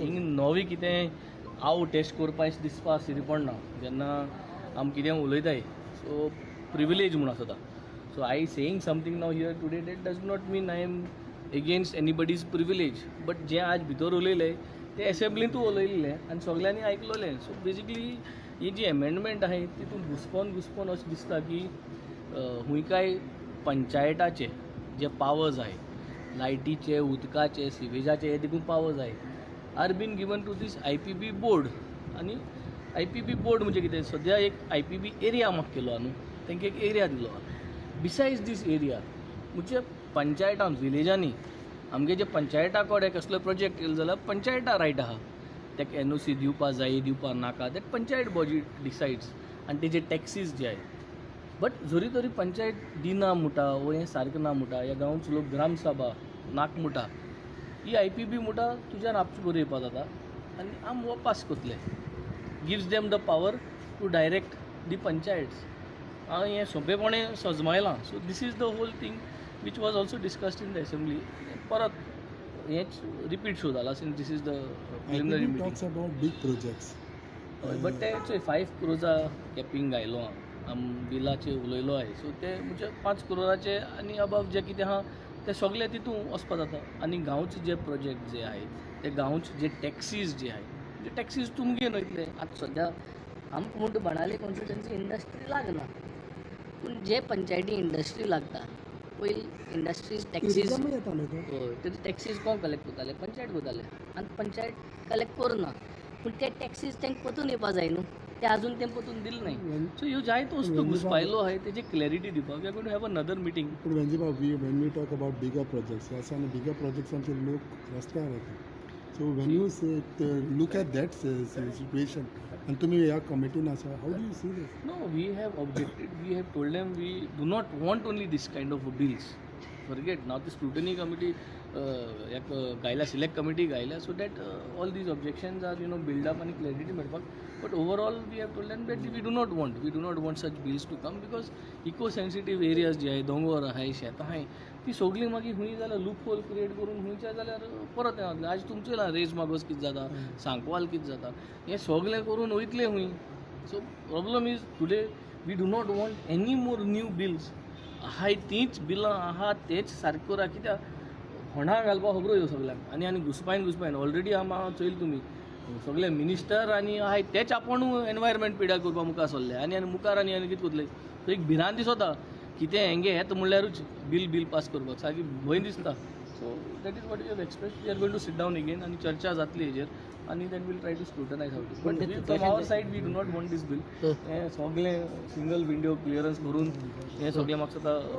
हिंग नवी कितें हांव टेस्ट करपाक दिसपा सिरी पडना जेन्ना आमी कितें उलयताय सो प्रिविलेज म्हूण आसता so I saying something now here today that does not mean I am against anybody's privilege but जे आज भितर उलयले ते एसेंब्लींतूय उलयल्ले आनी सगळ्यांनी आयकलोलें सो बेजिकली ही जी एमेंडमेंट आहे तितून घुसपोन अशें दिसता की हुंय काय पंचायताचे जे पावर्स आहे लायटीचे उदकाचे सिवेजाचे हे देखून पावर्स आहे are been given to this IPB board आनी IPB बोर्ड म्हणजे कितें सद्या एक IPB एरिया म्हाका केलो न्हू तांकां एक एरिया दिलो बिसायड्स दीस एरिया म्हणजे पंचायतान विलेजांनी आमगे जे पंचायता कडेन कसलो प्रोजेक्ट केलो जाल्यार पंचायता रायट आहा ताका NOC दिवपा जाय दिवपा नाका दॅट पंचायत बॉडी डिसायड्स आनी तेजे टॅक्सीस जे आहे बट जरी तरी पंचायत दिना मुटा वो हें सारकें ना मुटा ह्या गांवचो लोक ग्रामसभा नाक मुटा ही IPB मुटा तुज्यान आपचें बरें येवपा जाता आनी आम हो पास करतले gives them the power to direct the panchayats हांव हें सोंपेपणें सजमायलां so this is the whole thing which was also discussed in the assembly परत हेंच रिपीट शो जाला since this is the preliminary IPB talks about big projects. But ते 5 crores capping घायलो आम बिलाचे उलयलो आहे सो ते म्हणजे 5 crores आनी अबाव जे कितें आहा ते सगळे तितून वचपा जाता आनी गांवचे जे प्रोजेक्ट जे आहे ते गांवचे जे टॅक्सीज जे आहे म्हणजे टॅक्सीज तुमगेन वयतले आतां सद्या आमकां म्हणटा बनावली कॉन्स्टिट्युएन्सी इंडस्ट्री लागना पूण जे पंचायती इंडस्ट्री लागता पयली इंडस्ट्रीज टॅक्सीज Tourism येता न्हू तो. हय ते टॅक्सीज कोण कलेक्ट करताले पंचायत करताले आनी पंचायत कलेक्ट करना पूण ते टॅक्सीज तांकां परतून येवपा जाय न्हू ते आजून तें परतून दिले नाही सो ह्यो जायतो वस्तू घुसपायलो आहे तेजी क्लॅरिटी दिवपाक we are going to have another meeting But when we talk about bigger projects, ह्या bigger projects आमचे लोक रस्त्यार येतात. So when you say look at that situation, and तुम्ही ह्या कमिटीन आसा, how do you see this? No, we have objected, we have told them we do not want only this kind of bills. Forget, now the scrutiny committee, एक गायला select committee गायला so that all these objections are build up and clarity मेळपाक but overall we have told them that we do not want such bills to come because eco sensitive areas जे आहे दोंगर आहे शेतां आहे ती सगळीं मागीर हुंय जाल्यार लूप होल क्रिएट करून हुंयच्या जाल्यार परत येना आज तुमचे ना रेज मागोस कितें जाता सांकवाल कितें जाता हें सगळें करून वयतलें हुंय so problem is today we do not want any more new bills आहाय तीच बिलां आहा तेच सारकें करा कित्याक होणा घालपाक खबरो ह्यो सगळ्यांक आनी घुसपायन ऑलरेडी हांव चोयल तुमी सगळे मिनिस्टर आनी आहाय तेच आपूण एनवायरमेंट पिड्यार करपाक मुखार सरले आनी मुखार आनी कितें करतले सो एक भिरांत दिसता कितें हेंगे येता म्हणल्यारूच बिल पास करपाक सारकी भंय दिसता so that is what you have express we are going to sit down again आनी चर्चा जातली हेजेर आनी then will try to scrutinise how but from our side we do not want this bill हें सगळें सिंगल विंडो क्लियरन्स करून हें सगळें म्हाका